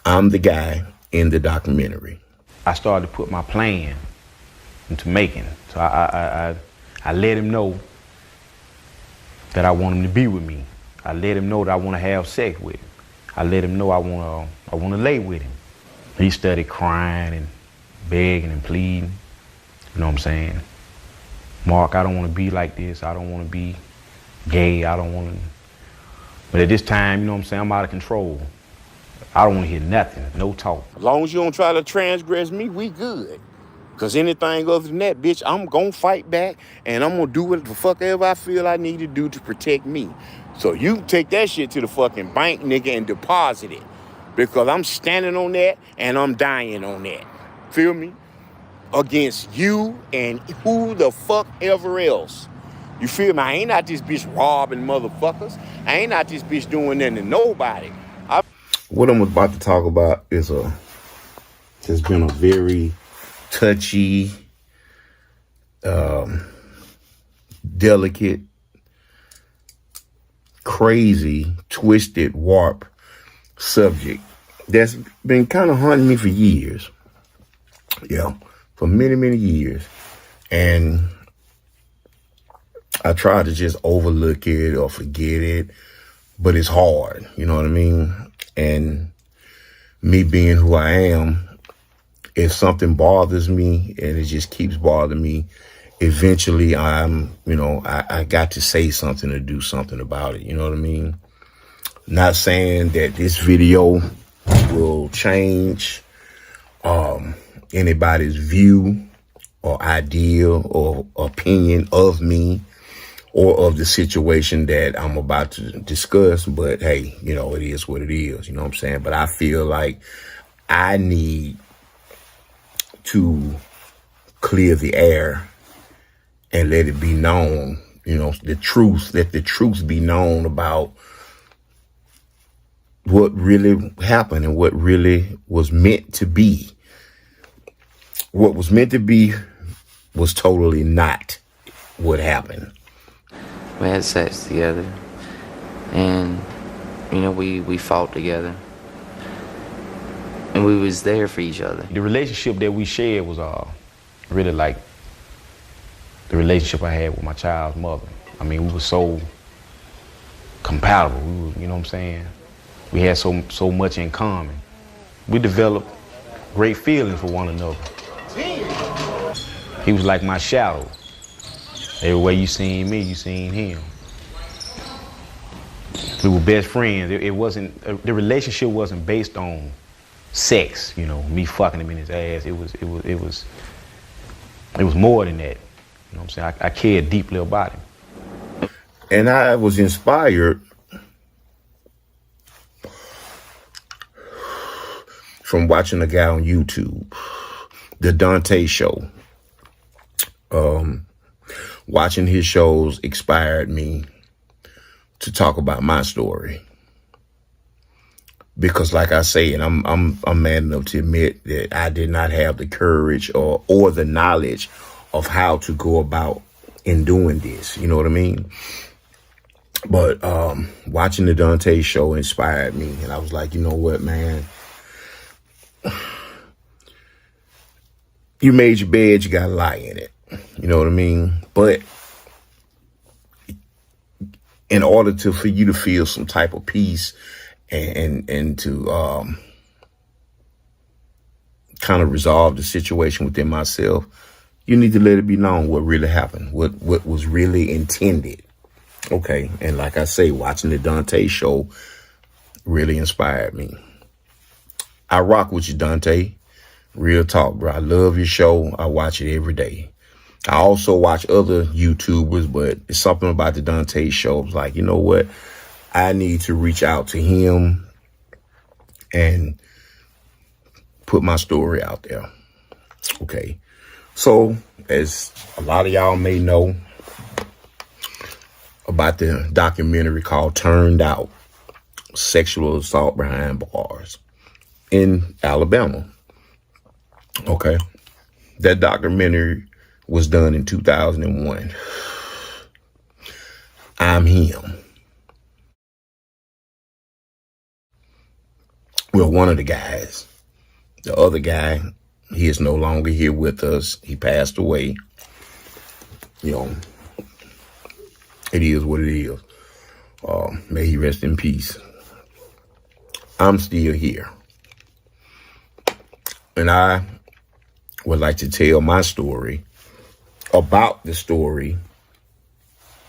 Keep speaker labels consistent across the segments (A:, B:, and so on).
A: I'm the guy in the documentary.
B: I started to put my plan into making. So I let him know that I want him to be with me. I let him know that I want to have sex with him. I let him know I want to lay with him. He started crying and begging and pleading. You know what I'm saying? Mark, I don't want to be like this. I don't want to be gay. I don't want to. But at this time, you know what I'm saying, I'm out of control. I don't want to hear nothing, no talk.
A: As long as you don't try to transgress me, we good. Because anything other than that, bitch, I'm going to fight back and I'm going to do what the fuck ever I feel I need to do to protect me. So you can take that shit to the fucking bank, nigga, and deposit it. Because I'm standing on that and I'm dying on that. Feel me? Against you and who the fuck ever else. You feel me? I ain't out this bitch robbing motherfuckers. I ain't out this bitch doing nothing to nobody. What I'm about to talk about is has been a very touchy, delicate, crazy, twisted, warped subject that's been kind of haunting me for years. Yeah, for many, many years. And I try to just overlook it or forget it, but it's hard, you know what I mean? And me being who I am, if something bothers me and it just keeps bothering me, eventually I got to say something or do something about it. You know what I mean? Not saying that this video will change anybody's view or idea or opinion of me or of the situation that I'm about to discuss. But hey, you know, it is what it is. You know what I'm saying? But I feel like I need to clear the air and let it be known, you know, the truth, let the truth be known about what really happened and what really was meant to be. What was meant to be was totally not what happened.
C: We had sex together, and, you know, we fought together, and we was there for each other.
B: The relationship that we shared was really like the relationship I had with my child's mother. I mean, we were so compatible. We were, you know what I'm saying? We had so much in common. We developed great feelings for one another. He was like my shadow. Everywhere you seen me, you seen him. We were best friends. It wasn't, the relationship wasn't based on sex, you know, me fucking him in his ass. It was more than that. You know what I'm saying? I cared deeply about him.
A: And I was inspired from watching a guy on YouTube, the Donta Show. Watching his shows inspired me to talk about my story. Because like I say, and I'm man enough to admit that I did not have the courage or the knowledge of how to go about in doing this. You know what I mean? But watching the Donta Show inspired me. And I was like, you know what, man? You made your bed, you gotta lie in it. You know what I mean? But in order for you to feel some type of peace and to kind of resolve the situation within myself, you need to let it be known what really happened, what was really intended. Okay. And like I say, watching the Donta Show really inspired me. I rock with you, Donta. Real talk, bro. I love your show. I watch it every day. I also watch other YouTubers, but it's something about the Donta Show. It's like, you know what? I need to reach out to him and put my story out there. Okay. So, as a lot of y'all may know about the documentary called Turned Out, Sexual Assault Behind Bars in Alabama. Okay. That documentary was done in 2001. I'm him. Well, one of the guys. The other guy, he is no longer here with us. He passed away. You know, it is what it is. May he rest in peace. I'm still here. And I would like to tell my story about the story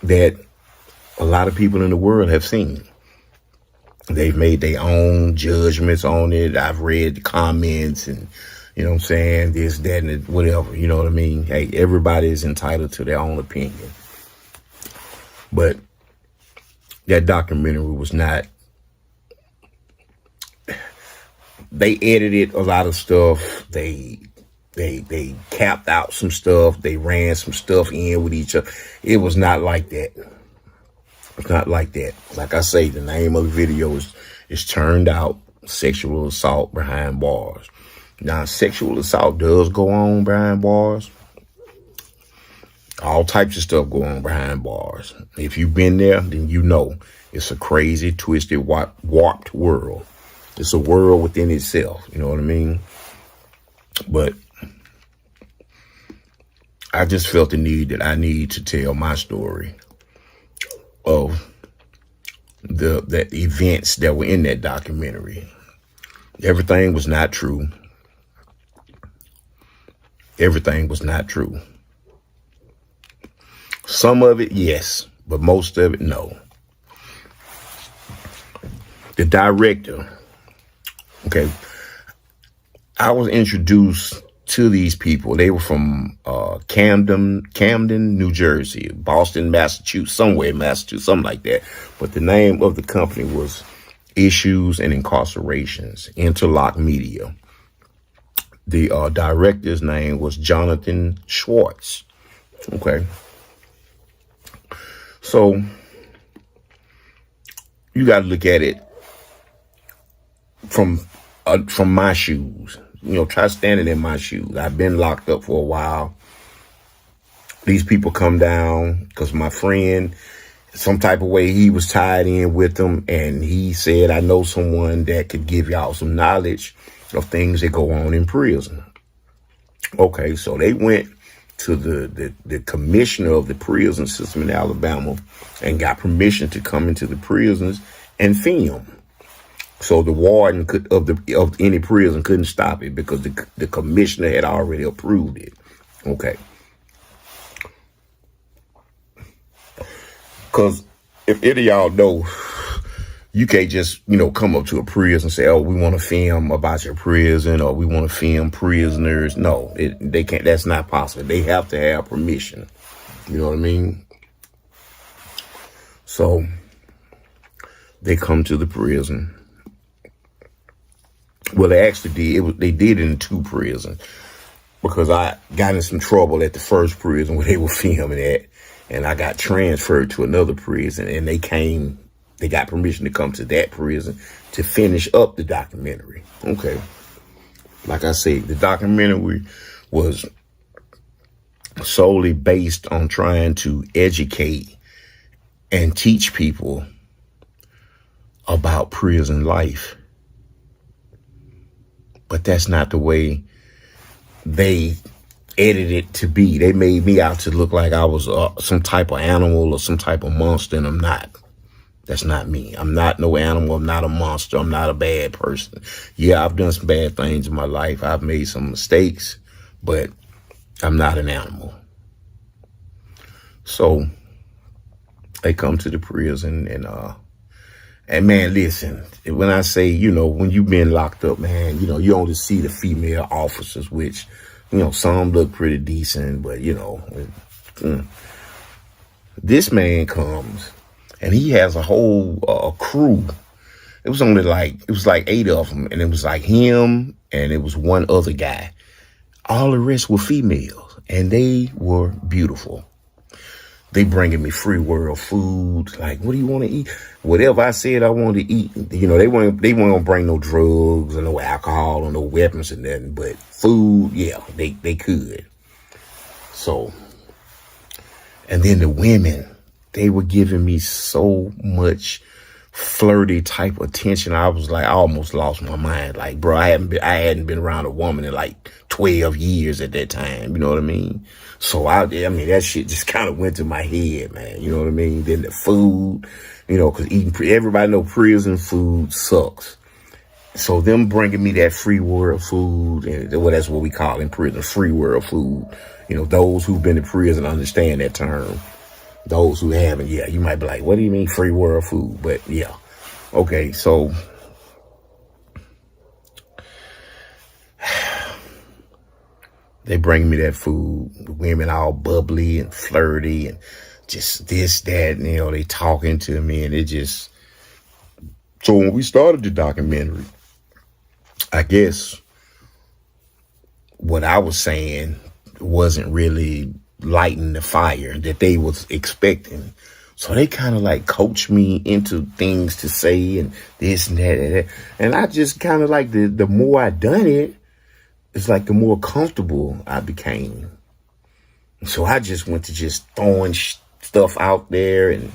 A: that a lot of people in the world have seen. They've made their own judgments on it. I've read the comments and, you know what I'm saying, this, that, and whatever. You know what I mean? Hey, everybody is entitled to their own opinion. But that documentary was not, they edited a lot of stuff. They capped out some stuff. They ran some stuff in with each other. It was not like that. It's not like that. Like I say, the name of the video is Turned Out Sexual Assault Behind Bars. Now, sexual assault does go on behind bars. All types of stuff go on behind bars. If you've been there, then you know it's a crazy, twisted, warped world. It's a world within itself. You know what I mean? But I just felt the need that I need to tell my story of the events that were in that documentary. Everything was not true. Everything was not true. Some of it, yes, but most of it, no. The director, okay, I was introduced to these people. They were from Camden, New Jersey, Boston, Massachusetts, somewhere in Massachusetts, something like that. But the name of the company was Issues and Incarcerations, Interlock Media. The director's name was Jonathan Schwartz. Okay. So you got to look at it from my shoes. You know, try standing in my shoes. I've been locked up for a while. These people come down because my friend, some type of way, he was tied in with them. And he said, I know someone that could give y'all some knowledge of things that go on in prison. Okay, so they went to the commissioner of the prison system in Alabama and got permission to come into the prisons and film. So the warden of any prison couldn't stop it because the commissioner had already approved it. Okay. Because if any of y'all know, you can't just, come up to a prison and say, oh, we want to film about your prison or we want to film prisoners. No, they can't. That's not possible. They have to have permission. You know what I mean? So they come to the prison. Well, they actually did. They did it in 2 prisons because I got in some trouble at the first prison where they were filming at, and I got transferred to another prison, and they got permission to come to that prison to finish up the documentary. Okay. Like I said, the documentary was solely based on trying to educate and teach people about prison life. But that's not the way they edited it to be. They made me out to look like I was some type of animal or some type of monster, and I'm not. That's not me. I'm not no animal. I'm not a monster. I'm not a bad person. Yeah, I've done some bad things in my life. I've made some mistakes, but I'm not an animal. So they come to the prison and man, listen, when I say, when you've been locked up, man, you only see the female officers, which, some look pretty decent, but, this man comes and he has a whole crew. It was like 8 of them, and it was like him and it was one other guy. All the rest were females, and they were beautiful. They bringing me free world food. Like, what do you want to eat? Whatever I said I wanted to eat. They weren't gonna bring no drugs or no alcohol or no weapons or nothing. But food, yeah, they could. So, and then the women, they were giving me so much flirty type attention. I was like, I almost lost my mind. Like, bro, I hadn't been around a woman in like 12 years at that time. You know what I mean? So I mean, that shit just kind of went to my head, man. You know what I mean? Then the food, you know, cause everybody know prison food sucks. So them bringing me that free world food, and well, that's what we call in prison, free world food. You know, those who've been in prison understand that term. Those who haven't, yeah, you might be like, what do you mean free world food? But yeah. Okay, so they bring me that food, the women all bubbly and flirty and just this, that, and, you know, they talking to me, and it just, so when we started the documentary, I guess what I was saying wasn't really lighting the fire that they was expecting. So they kind of like coached me into things to say and this and that and that. And I just kind of like, the more I done it, it's like the more comfortable I became. So I just went to just throwing stuff out there and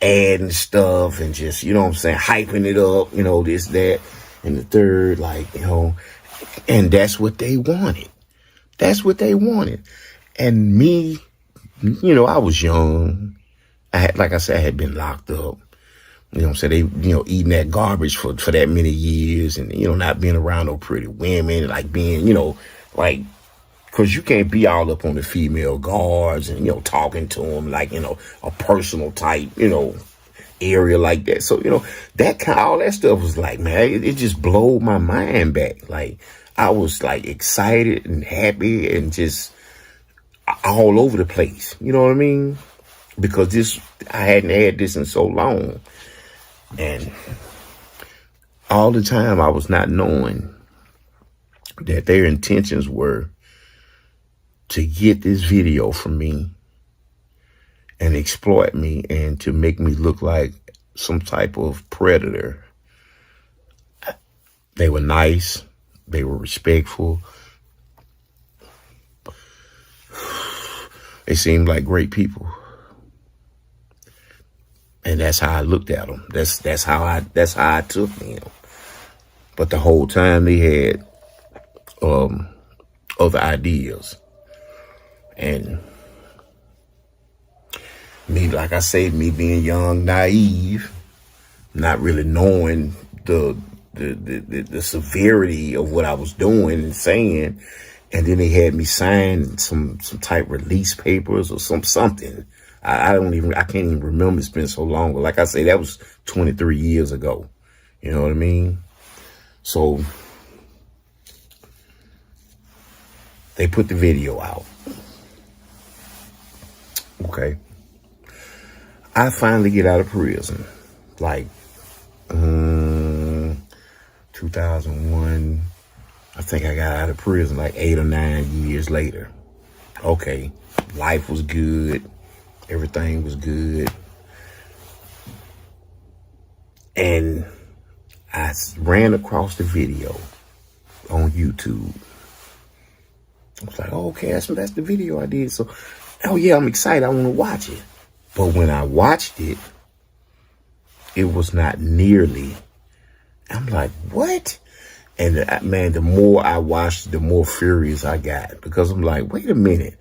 A: adding stuff and just, you know what I'm saying, hyping it up, you know, this, that, and the third, like, you know, and that's what they wanted. That's what they wanted. And me, you know, I was young. I had, like I said, I had been locked up. You know what I'm saying? They, you know, eating that garbage for that many years and, you know, not being around no pretty women, like being, you know, like, cause you can't be all up on the female guards and, you know, talking to them like, you know, a personal type, you know, area like that. So, you know, all that stuff was like, man, it just blowed my mind back. Like, I was like excited and happy and just all over the place. You know what I mean? Because I hadn't had this in so long. And all the time I was not knowing that their intentions were to get this video from me and exploit me and to make me look like some type of predator. They were nice. They were respectful. They seemed like great people. And that's how I looked at them. That's how I took them. But the whole time they had other ideas. And me, like I say, me being young, naive, not really knowing the severity of what I was doing and saying, and then they had me sign some type release papers or something. I can't even remember. It's been so long. But like I say, that was 23 years ago. You know what I mean? So they put the video out. Okay. I finally get out of prison, like 2001. I think I got out of prison like 8 or 9 years later. Okay, life was good. Everything was good. And I ran across the video on YouTube. I was like, oh, okay, that's the video I did. So, oh yeah, I'm excited. I want to watch it. But when I watched it, it was not nearly. I'm like, what? And man, the more I watched, the more furious I got, because I'm like, wait a minute.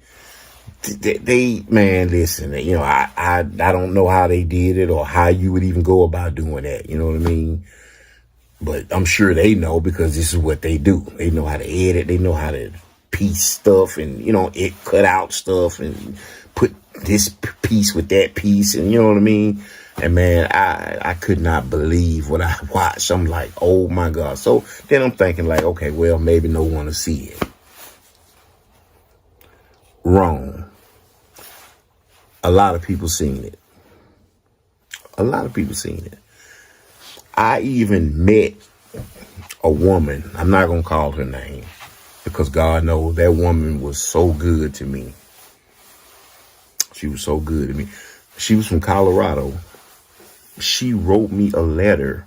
A: They man, listen, you know, I don't know how they did it or how you would even go about doing that. You know what I mean? But I'm sure they know, because this is what they do. They know how to edit. They know how to piece stuff and, you know, cut out stuff and put this piece with that piece. And you know what I mean? And man, I could not believe what I watched. I'm like, oh my God. So then I'm thinking like, okay, well, maybe no one will see it. Wrong. A lot of people seen it. A lot of people seen it. I even met a woman. I'm not going to call her name, because God knows that woman was so good to me. She was so good to me. She was from Colorado. She wrote me a letter,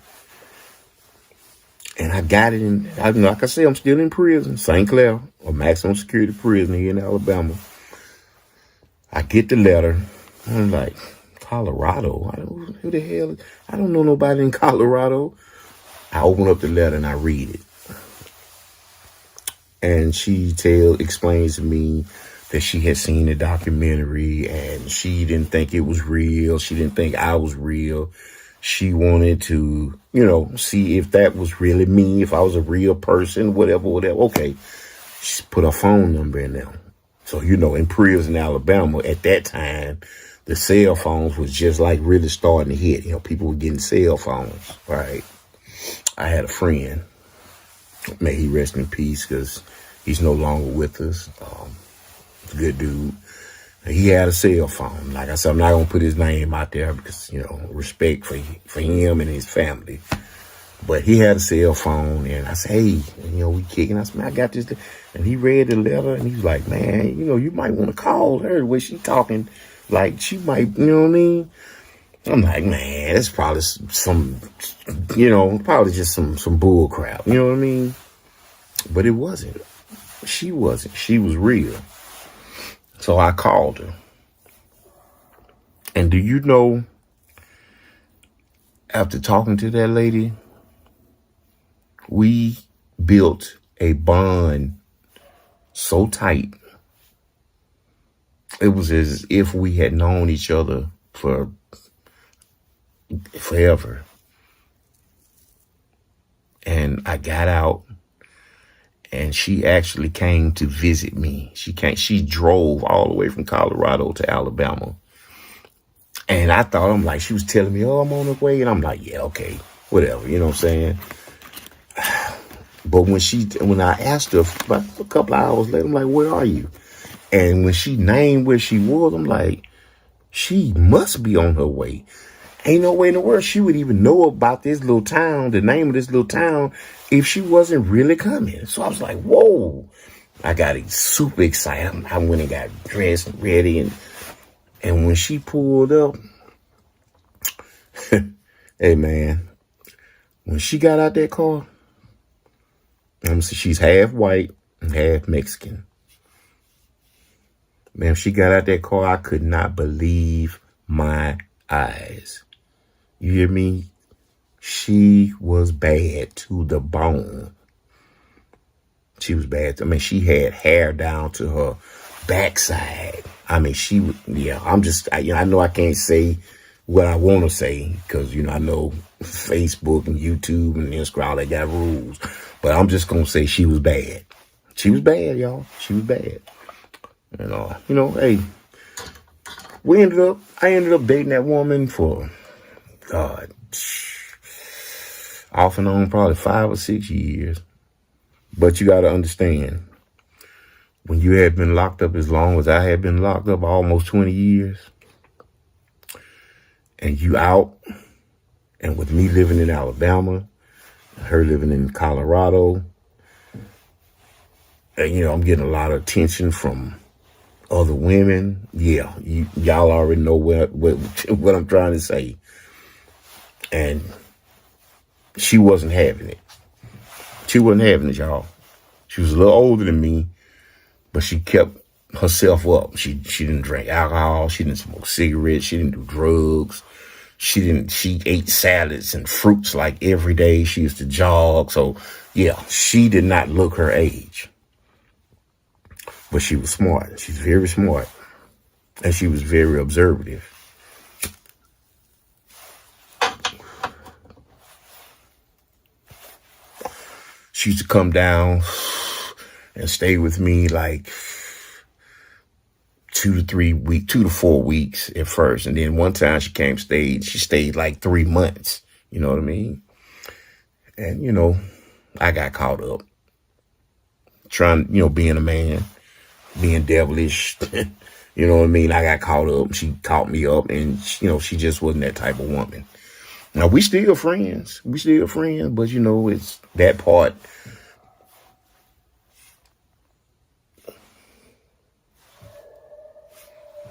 A: and I got it in, like I say, I'm still in prison, St. Clair, a maximum security prison here in Alabama. I get the letter. I'm like, Colorado. Who the hell? I don't know nobody in Colorado. I open up the letter and I read it. And she explains to me that she had seen the documentary and she didn't think it was real. She didn't think I was real. She wanted to, see if that was really me, if I was a real person, whatever. Okay. She put her phone number in there. So, in prison, Alabama, at that time, the cell phones was just like really starting to hit. People were getting cell phones, right? I had a friend, may he rest in peace, because he's no longer with us. Good dude. He had a cell phone. Like I said, I'm not going to put his name out there because, respect for him and his family. But he had a cell phone, and I said, hey, we kicking. I said, man, I got this. And he read the letter, and he was like, man, you might want to call her the way she talking. Like, she might, you know what I mean? I'm like, man, that's probably some, probably just some bull crap. You know what I mean? But it wasn't. She wasn't. She was real. So I called her. And do you know, after talking to that lady, we built a bond so tight. It was as if we had known each other for forever. And I got out and she actually came to visit me. She drove all the way from Colorado to Alabama. And I'm like, she was telling me, oh, I'm on the way. And I'm like, yeah, okay, whatever. You know what I'm saying? But when I asked her about a couple of hours later, I'm like, where are you? And when she named where she was, I'm like, she must be on her way. Ain't no way in the world she would even know about this little town, the name of this little town, if she wasn't really coming. So I was like, whoa. I got super excited. I went and got dressed and ready. And when she pulled up, hey, man, when she got out that car, she's half white and half Mexican. Man, she got out that car, I could not believe my eyes. You hear me? She was bad to the bone. She was bad. She had hair down to her backside. She was, I know I can't say what I want to say because, I know Facebook and YouTube and Instagram, they got rules. But I'm just going to say she was bad. She was bad, y'all. She was bad. Hey, I ended up dating that woman for, God, off and on probably 5 or 6 years. But you got to understand, when you had been locked up as long as I had been locked up, almost 20 years, and you out, and with me living in Alabama, her living in Colorado, and, I'm getting a lot of attention from other women. Yeah, y'all already know what I'm trying to say. And she wasn't having it. She wasn't having it, y'all. She was a little older than me, but she kept herself up. She didn't drink alcohol. She didn't smoke cigarettes. She didn't do drugs. She ate salads and fruits like every day. She used to jog. So yeah, she did not look her age. But she was smart. She's very smart. And she was very observative. She used to come down and stay with me like 2 to 4 weeks at first. And then one time she stayed like 3 months. You know what I mean? And, I got caught up trying, being a man, being devilish. You know what I mean? I got caught up. She caught me up and, she just wasn't that type of woman. Now, we still friends. But, it's that part.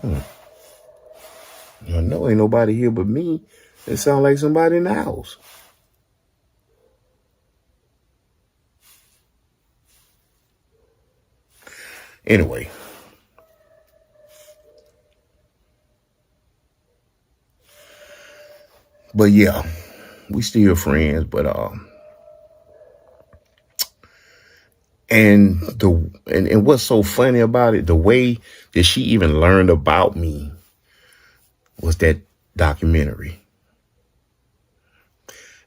A: I know ain't nobody here but me. It sounds like somebody in the house. Anyway. But yeah, we still friends. But and what's so funny about it, the way that she even learned about me was that documentary.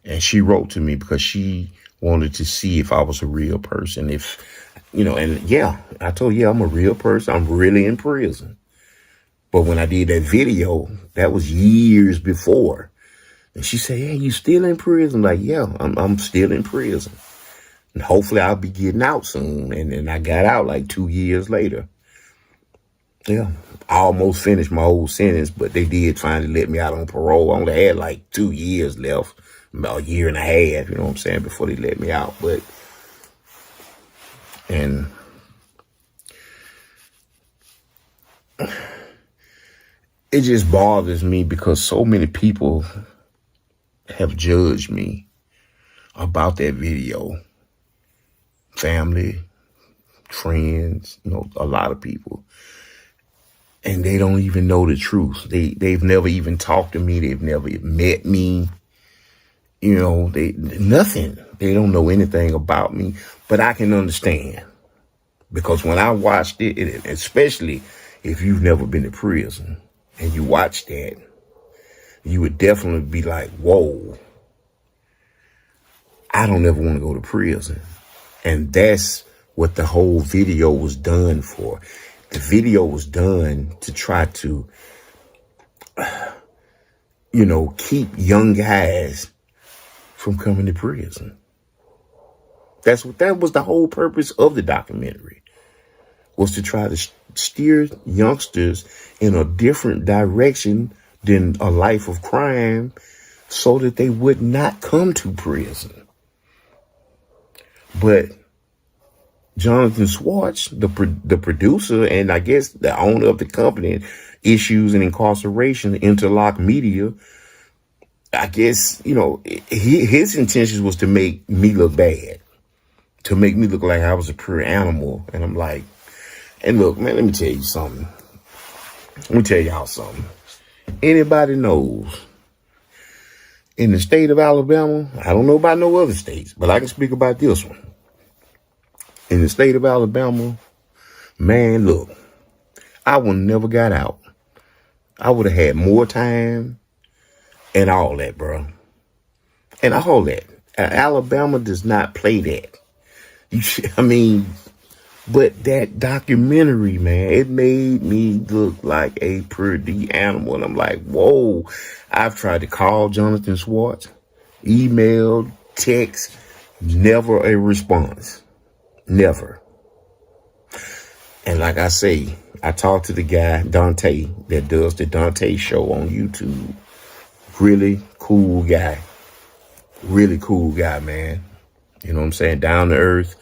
A: And she wrote to me because she wanted to see if I was a real person. If, and yeah, I told her, yeah, I'm a real person. I'm really in prison. But when I did that video, that was years before. And she said, hey, you still in prison? Like, yeah, I'm still in prison. And hopefully I'll be getting out soon. And then I got out like 2 years later. Yeah, I almost finished my whole sentence, but they did finally let me out on parole. I only had like 2 years left, about a year and a half, you know what I'm saying, before they let me out. But, and it just bothers me because so many people have judged me about that video. Family, friends, a lot of people. And they don't even know the truth. They've never even talked to me. They've never met me. Nothing. They don't know anything about me. But I can understand. Because when I watched it, especially if you've never been to prison and you watch that, you would definitely be like, whoa, I don't ever want to go to prison. And that's what the whole video was done for. The video was done to try to, keep young guys from coming to prison. That was the whole purpose of the documentary, was to try to steer youngsters in a different direction than a life of crime so that they would not come to prison. But Jonathan Swartz, the producer, and I guess the owner of the company, Issues and Incarceration, Interlock Media, I guess, his intentions was to make me look bad, to make me look like I was a pure animal. And I'm like, and look, man, let me tell you something. Let me tell y'all something. Anybody knows, in the state of Alabama, I don't know about no other states, but I can speak about this one. In the state of Alabama, man, look, I would never got out. I would have had more time and all that, bro. And all that. Alabama does not play that. But that documentary, man, it made me look like a pretty animal. And I'm like, whoa. I've tried to call Jonathan Swartz, email, text, never a response. Never. And like I say, I talked to the guy, Dante, that does the Donta Show on YouTube. Really cool guy. Really cool guy, man. You know what I'm saying? Down to earth,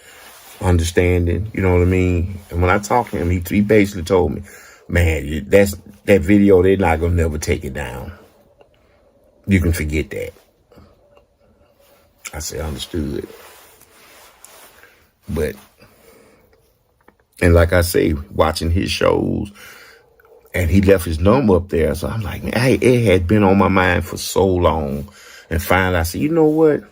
A: understanding, you know what I mean? And when I talked to him, he basically told me, man, that video, they're not going to never take it down. You can forget that. I said, understood. But, and like I say, watching his shows, and he left his number up there. So I'm like, man, it had been on my mind for so long. And finally I said, you know what?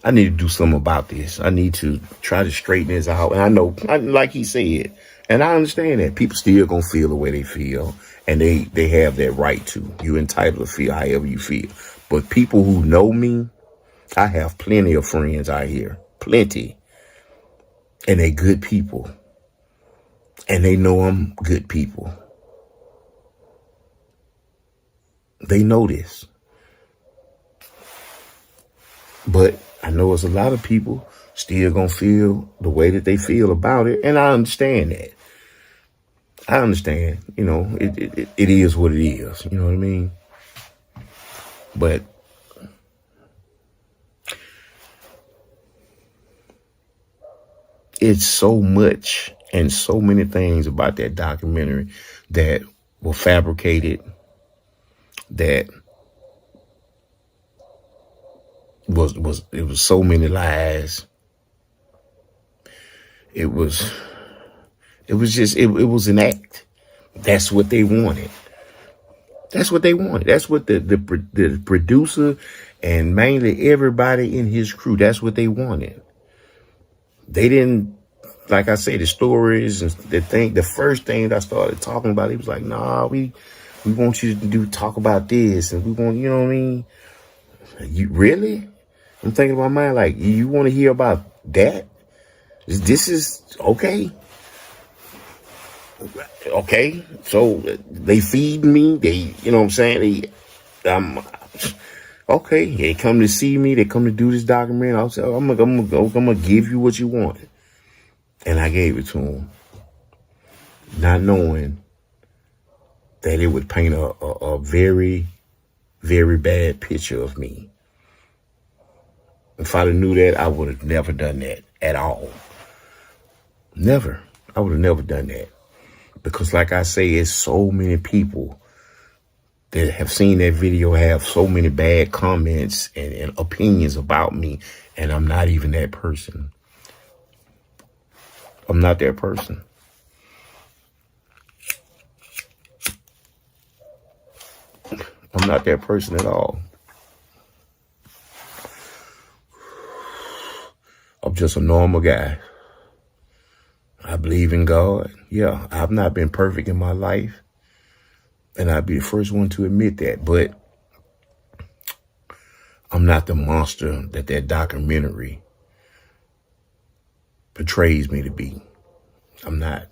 A: I need to do something about this. I need to try to straighten this out. And I know, like he said, and I understand that people still gonna feel the way they feel. And they have that right to. You're entitled to feel however you feel. But people who know me, I have plenty of friends out here. Plenty. And they good people. And they know I'm good people. They know this. But I know it's a lot of people still gonna feel the way that they feel about it. And I understand that. I understand, it is what it is. You know what I mean? But it's so much and so many things about that documentary that were fabricated, that it was so many lies. It was an act. That's what they wanted. That's what they wanted. That's what the producer and mainly everybody in his crew, that's what they wanted. They didn't, like I say, the stories and the first thing that I started talking about, he was like, nah, we want you to talk about this, and we want, you know what I mean? You really? I'm thinking in my mind, like, you want to hear about that? This is okay. Okay. So they feed me. They, you know what I'm saying? Okay. They come to see me. They come to do this documentary. I'll say, I'm gonna give you what you want. And I gave it to them, not knowing that it would paint a very, very bad picture of me. If I'd have knew that, I would have never done that at all. Never. I would have never done that. Because like I say, it's so many people that have seen that video have so many bad comments and opinions about me, and I'm not even that person. I'm not that person. I'm not that person at all. I'm just a normal guy. I believe in God. Yeah, I've not been perfect in my life, and I'd be the first one to admit that, but I'm not the monster that documentary portrays me to be. I'm not.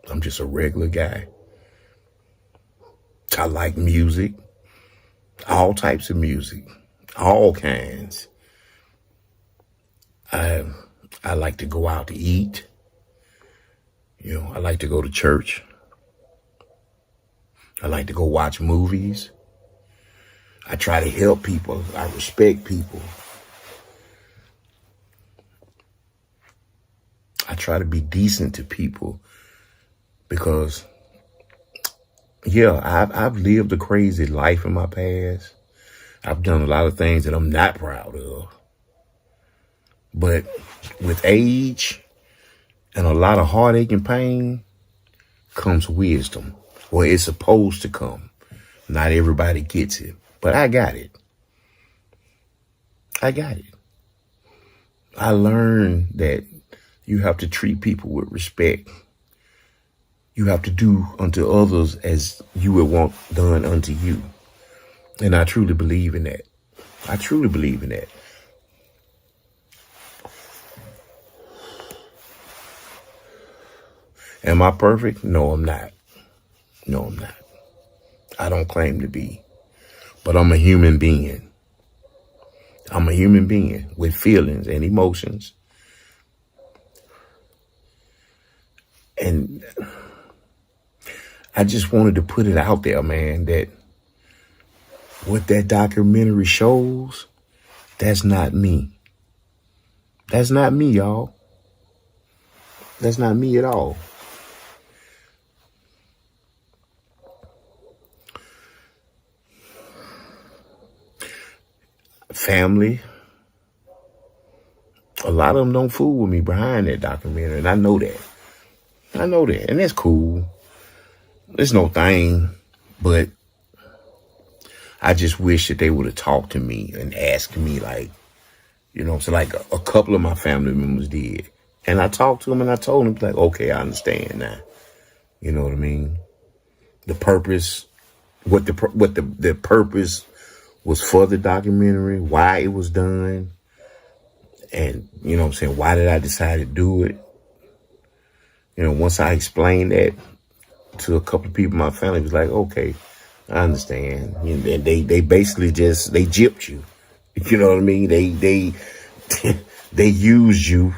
A: I'm just a regular guy. I like music, all types of music, all kinds. I like to go out to eat. You know, I like to go to church. I like to go watch movies. I try to help people. I respect people. I try to be decent to people because, yeah, I've lived a crazy life in my past. I've done a lot of things that I'm not proud of. But with age and a lot of heartache and pain comes wisdom. Well, it's supposed to come. Not everybody gets it, but I got it. I got it. I learned that you have to treat people with respect. You have to do unto others as you would want done unto you. And I truly believe in that. I truly believe in that. Am I perfect? No, I'm not. No, I'm not. I don't claim to be. But I'm a human being. I'm a human being with feelings and emotions. And I just wanted to put it out there, man, that what that documentary shows, that's not me. That's not me, y'all. That's not me at all. Family, a lot of them don't fool with me behind that documentary, and I know that. I know that, and that's cool. It's no thing, but I just wish that they would have talked to me and asked me, like, you know, so like a couple of my family members did. And I talked to them and I told them, like, okay, I understand now. You know what I mean? The purpose, what the purpose was for the documentary, why it was done, and, you know what I'm saying, why did I decide to do it? You know, once I explained that to a couple of people in my family, it was like, okay, I understand. You know, they basically just, they gypped you. You know what I mean? They used you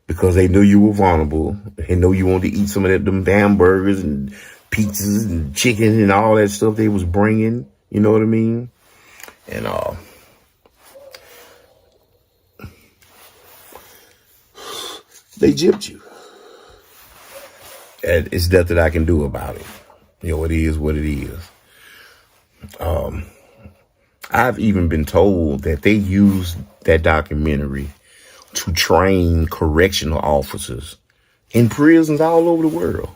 A: because they knew you were vulnerable. They knew you wanted to eat some of them hamburgers and pizzas and chicken and all that stuff they was bringing. You know what I mean? And they gypped you. And it's nothing I can do about it. You know, it is what it is. I've even been told that they used that documentary to train correctional officers in prisons all over the world.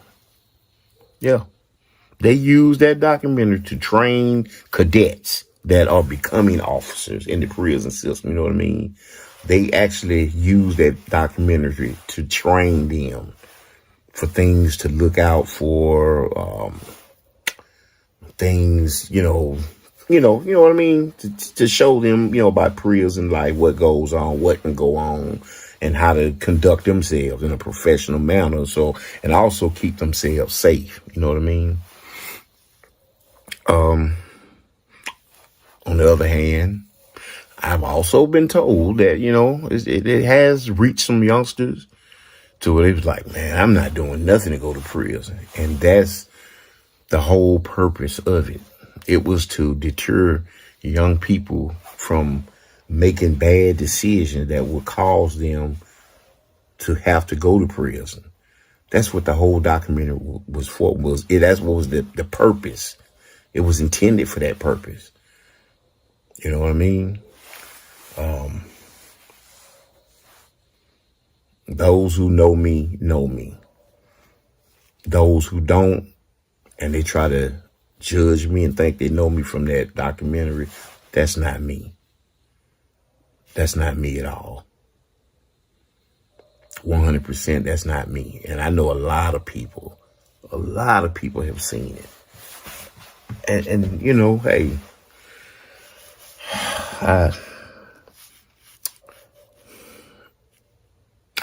A: Yeah. They use that documentary to train cadets that are becoming officers in the prison system. You know what I mean? They actually use that documentary to train them for things to look out for, things, you know what I mean? To show them, about prison life, what goes on, what can go on, and how to conduct themselves in a professional manner. So, and also keep themselves safe. You know what I mean? On the other hand, I've also been told that, it has reached some youngsters to where they was like, man, I'm not doing nothing to go to prison. And that's the whole purpose of it. It was to deter young people from making bad decisions that would cause them to have to go to prison. That's what the whole documentary was for. That's what was the purpose. It was intended for that purpose. You know what I mean? Those who know me know me. Those who don't, and they try to judge me and think they know me from that documentary, that's not me. That's not me at all. 100%, that's not me. And I know a lot of people have seen it. And hey,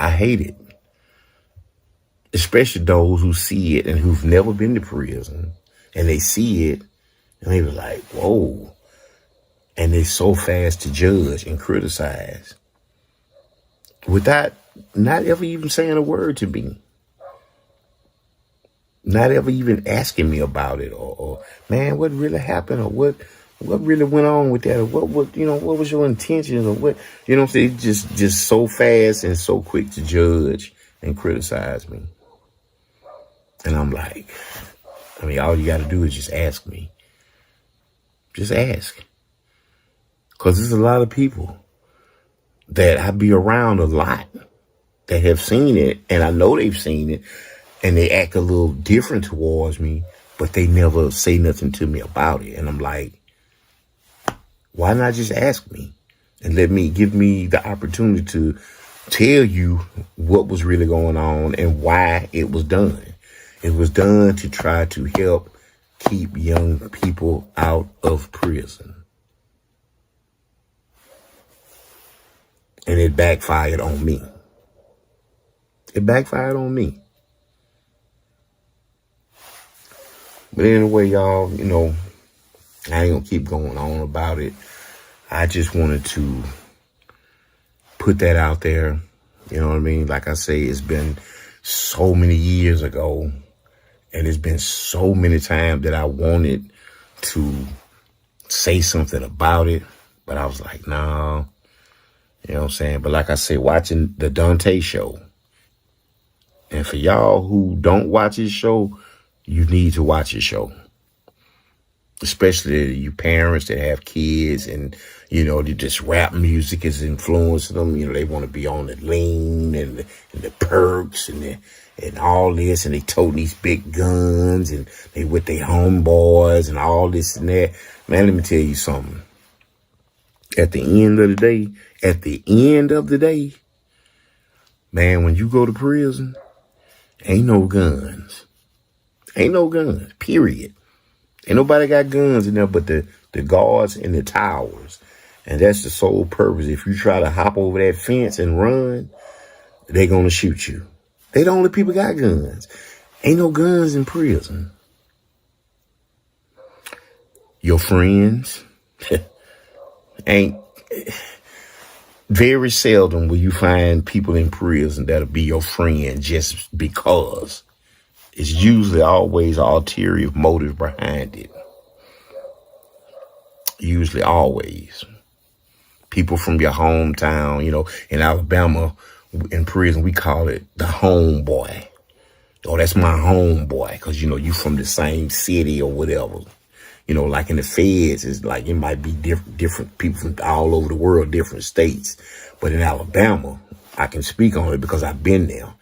A: I hate it. Especially those who see it and who've never been to prison, and they see it and they were like, whoa. And they're so fast to judge and criticize without not ever even saying a word to me. Not ever even asking me about it or man, what really happened, or what really went on with that, or what was your intentions, or what, what I'm saying? Just so fast and so quick to judge and criticize me. And I'm like, all you got to do is just ask me. Just ask. Because there's a lot of people that I be around a lot that have seen it, and I know they've seen it, and they act a little different towards me, but they never say nothing to me about it. And I'm like, why not just ask me and give me the opportunity to tell you what was really going on and why it was done. It was done to try to help keep young people out of prison. And it backfired on me. It backfired on me. But anyway, y'all, I ain't gonna keep going on about it. I just wanted to put that out there. You know what I mean? Like I say, it's been so many years ago, and it's been so many times that I wanted to say something about it, but I was like, no. You know what I'm saying? But like I say, watching the Donta Show, and for y'all who don't watch his show, you need to watch his show. Especially you parents that have kids and, just rap music is influencing them. They want to be on the lean and the perks and all this, and they toting these big guns and they with their homeboys and all this and that. Man, let me tell you something. At the end of the day, man, when you go to prison, ain't no guns. Ain't no guns, period. Ain't nobody got guns in there but the guards in the towers. And that's the sole purpose. If you try to hop over that fence and run, they're going to shoot you. They the only people got guns. Ain't no guns in prison. Your friends ain't... Very seldom will you find people in prison that'll be your friend just because. It's usually always an ulterior motive behind it. Usually always. People from your hometown, in Alabama, in prison, we call it the homeboy. Oh, that's my homeboy, because, you from the same city or whatever. Like in the feds, it's like it might be different people from all over the world, different states. But in Alabama, I can speak on it because I've been there.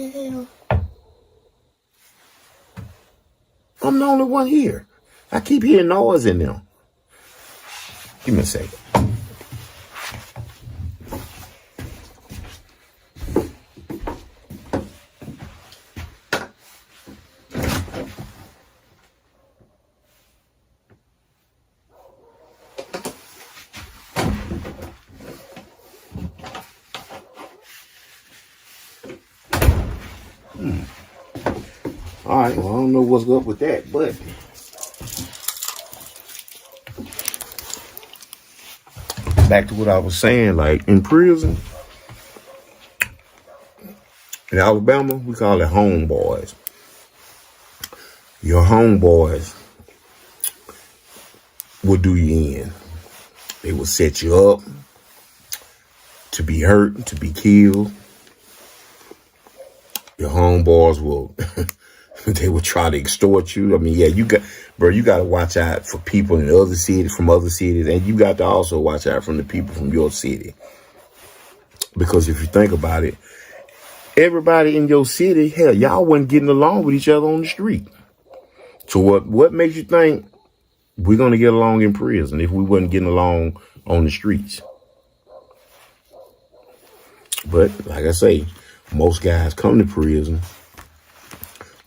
A: the hell? I'm the only one here. I keep hearing noise in them. Give me a second. All right, well, I don't know what's up with that, but back to what I was saying, like in prison, in Alabama, we call it homeboys. Your homeboys will do you in. They will set you up to be hurt, to be killed. Your homeboys will, they will try to extort you. I mean, yeah, you got to watch out for people in other cities, from other cities, and you got to also watch out from the people from your city. Because if you think about it, everybody in your city, hell, y'all wasn't getting along with each other on the street. So what makes you think we're going to get along in prison if we wasn't getting along on the streets? But like I say, most guys come to prison,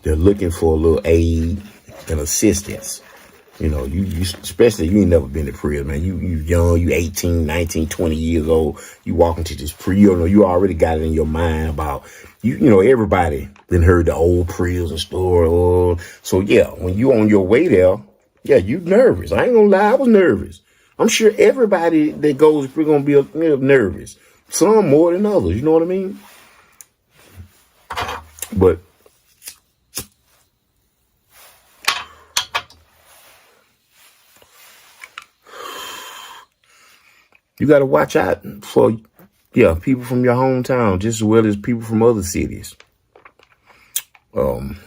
A: they're looking for a little aid and assistance. You know, you especially, you ain't never been to prison, man. You young, you 18, 19, 20 years old. You walk into this prison, you already got it in your mind about, you know, everybody then heard the old prison story. So yeah, when you on your way there, yeah, you nervous. I ain't gonna lie, I was nervous. I'm sure everybody that goes to prison gonna be nervous. Some more than others, you know what I mean? But you got to watch out for, people from your hometown just as well as people from other cities. Ain't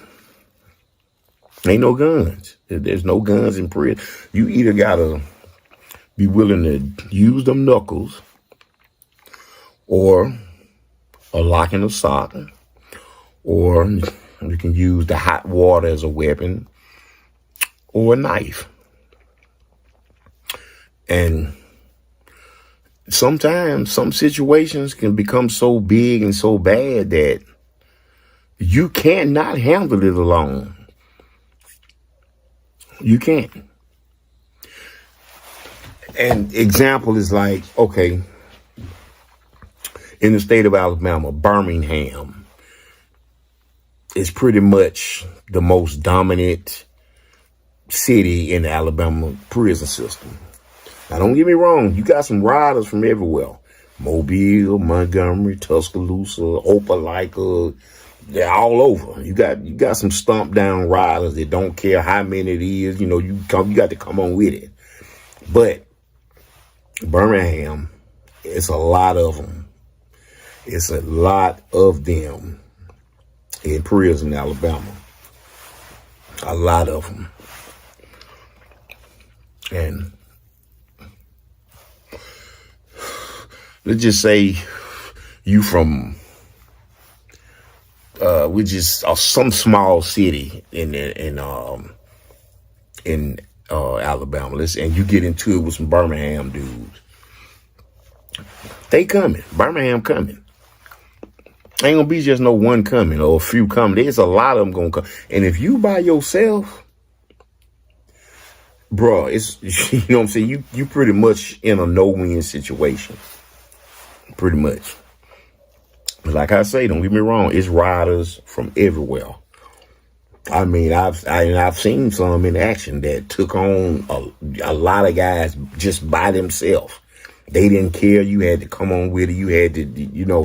A: no guns. There's no guns in prison. You either got to be willing to use them knuckles or a lock and a sock, or you can use the hot water as a weapon or a knife. And sometimes some situations can become so big and so bad that you cannot handle it alone. You can't. And example is like, okay, in the state of Alabama, Birmingham is pretty much the most dominant city in the Alabama prison system. Now, don't get me wrong. You got some riders from everywhere. Mobile, Montgomery, Tuscaloosa, Opelika. They're all over. You got some stomp down riders that don't care how many it is. You know, you got to come on with it. But Birmingham, it's a lot of them. It's a lot of them in prison, Alabama. A lot of them. And let's just say you from some small city in Alabama. And you get into it with some Birmingham dudes. They coming. Birmingham coming. Ain't gonna be just no one coming or a few coming. There's a lot of them gonna come. And if you by yourself, bro, it's, you know what I'm saying? You pretty much in a no-win situation. Pretty much. Like I say, don't get me wrong, it's riders from everywhere. I mean, I've seen some in action that took on a lot of guys just by themselves. They didn't care. You had to come on with it. You had to,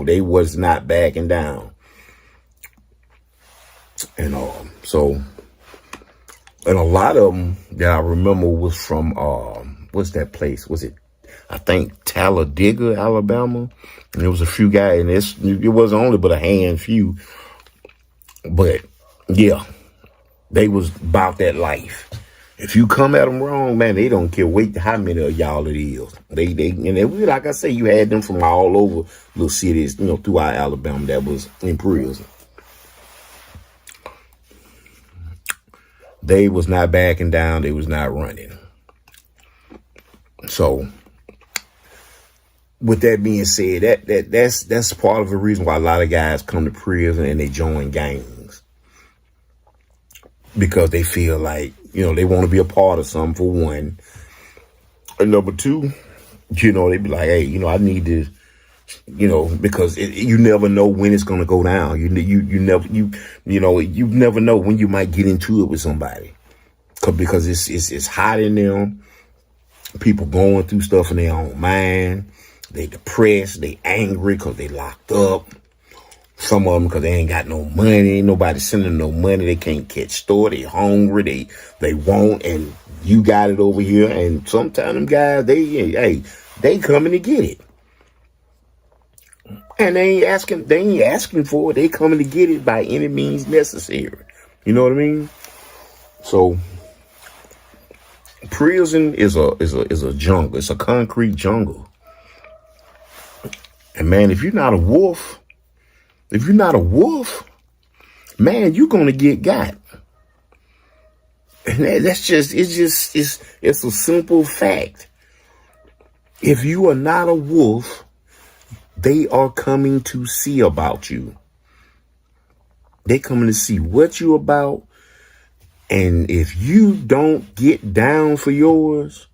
A: they was not backing down. And so, and a lot of them that I remember was from, what's that place? Was it, I think, Talladega, Alabama? And there was a few guys, and it wasn't only but a handful. But yeah, they was about that life. If you come at them wrong, man, they don't care how many of y'all it is. They like I say, you had them from all over little cities, throughout Alabama that was in prison. They was not backing down. They was not running. So with that being said, that's part of the reason why a lot of guys come to prison and they join gangs, because they feel like, they want to be a part of something, for one. And number two, they be like, hey, I need to, because you never know when it's going to go down. You never know when you might get into it with somebody, because it's hot in them. People going through stuff in their own mind. They depressed, they angry because they locked up. Some of them because they ain't got no money. Ain't nobody sending no money. They can't catch store. They hungry. They want, and you got it over here. And sometimes them guys, they coming to get it. And they ain't asking for it. They coming to get it by any means necessary. You know what I mean? So prison is a jungle. It's a concrete jungle. And man, if you're not a wolf, man, you're gonna get got. And it's a simple fact. If you are not a wolf, they are coming to see about you. They coming to see what you about. And if you don't get down for yours,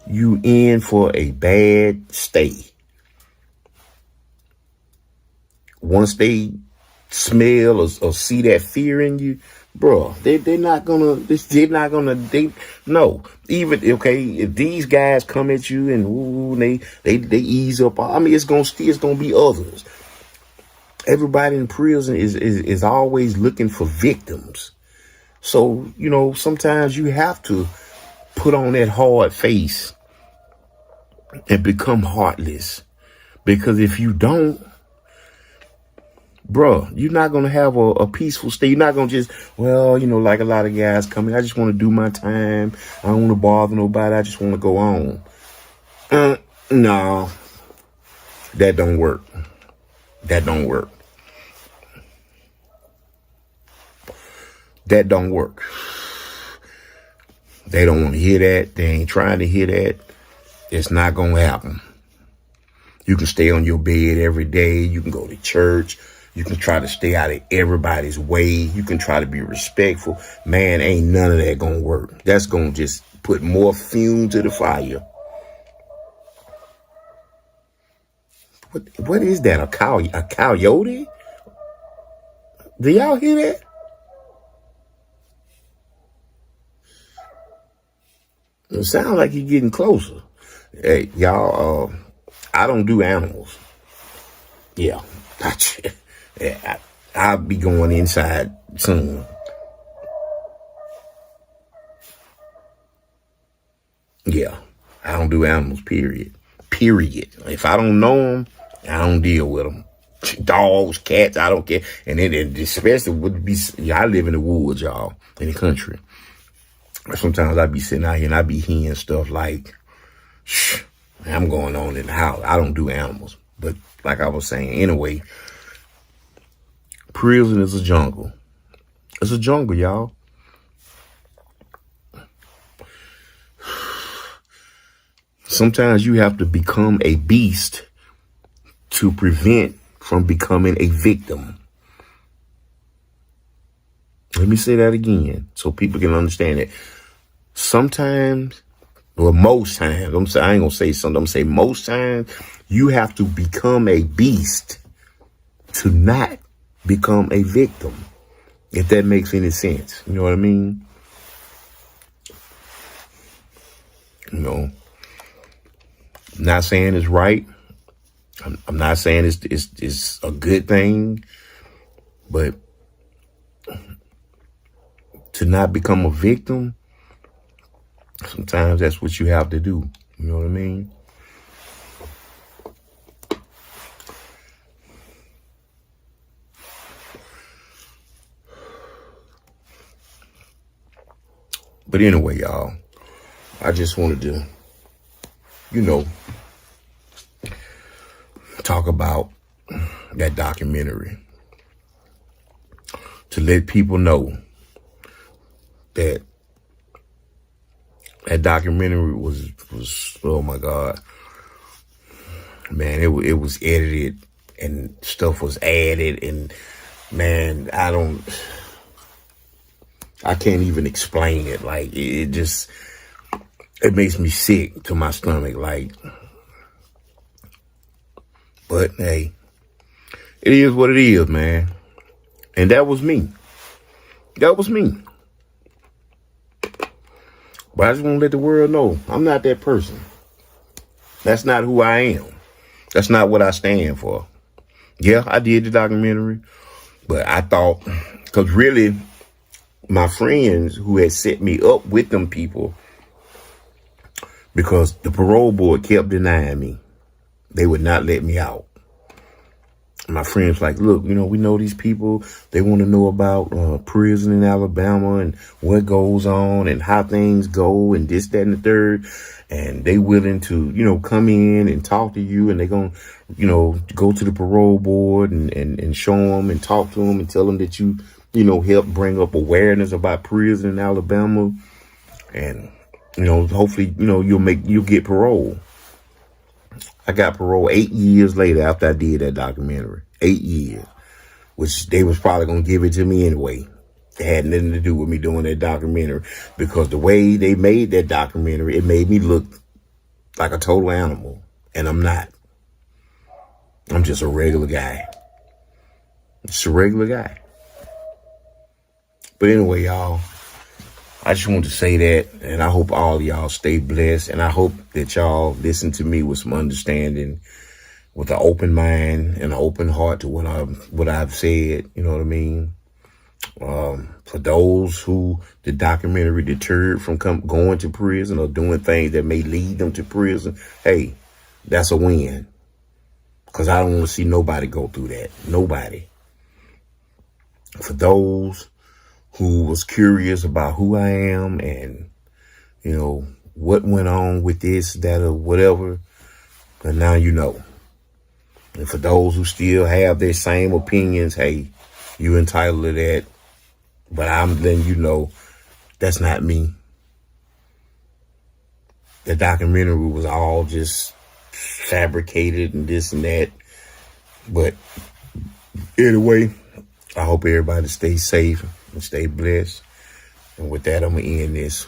A: you in for a bad stay. Once they smell or see that fear in you, bro, they're not gonna, no. Even, okay, if these guys come at you and they ease up, I mean, it's gonna be others. Everybody in prison is always looking for victims. So, sometimes you have to put on that hard face and become heartless, because if you don't, bro, you're not going to have a peaceful stay. You're not going to just, like a lot of guys coming, I just want to do my time. I don't want to bother nobody. I just want to go on. No, that don't work. That don't work. That don't work. They don't want to hear that. They ain't trying to hear that. It's not going to happen. You can stay on your bed every day. You can go to church. You can try to stay out of everybody's way. You can try to be respectful. Man, ain't none of that gonna work. That's gonna just put more fuel to the fire. What is that? A coyote? Do y'all hear that? It sounds like he's getting closer. Hey, y'all, I don't do animals. Yeah. Yeah, I'll be going inside soon. Yeah, I don't do animals, period. If I don't know them, I don't deal with them. Dogs, cats, I don't care. And then especially I live in the woods, y'all, in the country. Sometimes I be sitting out here and I be hearing stuff like, I'm going on in the house. I don't do animals. But like I was saying, anyway, prison is a jungle. It's a jungle, y'all. Sometimes you have to become a beast to prevent from becoming a victim. Let me say that again so people can understand it. Sometimes, or most times, I ain't gonna say something, I'm gonna say most times, you have to become a beast to not become a victim. If that makes any sense. You know what I mean? Not saying it's right. I'm not saying it's a good thing, but to not become a victim, sometimes that's what you have to do. You know what I mean? But anyway, y'all, I just wanted to, talk about that documentary to let people know that documentary was oh my God, man, it was edited and stuff was added, and man, I can't even explain it. Like it just, it makes me sick to my stomach. Like, but hey, it is what it is, man. And that was me. That was me. But I just want to let the world know I'm not that person. That's not who I am. That's not what I stand for. Yeah, I did the documentary, but I thought, because really, my friends who had set me up with them people, because the parole board kept denying me. They would not let me out. My friends like, look, we know these people. They want to know about prison in Alabama and what goes on and how things go and this, that, and the third. And they willing to, come in and talk to you. And they going to, go to the parole board and show them and talk to them and tell them that you help bring up awareness about prison in Alabama. And, hopefully, you'll get parole. I got parole 8 years later after I did that documentary. 8 years, which they was probably going to give it to me anyway. It had nothing to do with me doing that documentary, because the way they made that documentary, it made me look like a total animal. And I'm not. I'm just a regular guy. Just a regular guy. But anyway, y'all, I just want to say that, and I hope all of y'all stay blessed, and I hope that y'all listen to me with some understanding, with an open mind and an open heart to what I've said. You know what I mean? For those who the documentary deterred from going to prison or doing things that may lead them to prison, hey, that's a win. Because I don't want to see nobody go through that. Nobody. For those who was curious about who I am and, what went on with this, that, or whatever, and now you know. And for those who still have their same opinions, hey, you entitled to that. But I'm letting you know that's not me. The documentary was all just fabricated and this and that. But anyway, I hope everybody stays safe and stay blessed. And with that, I'm going to end this.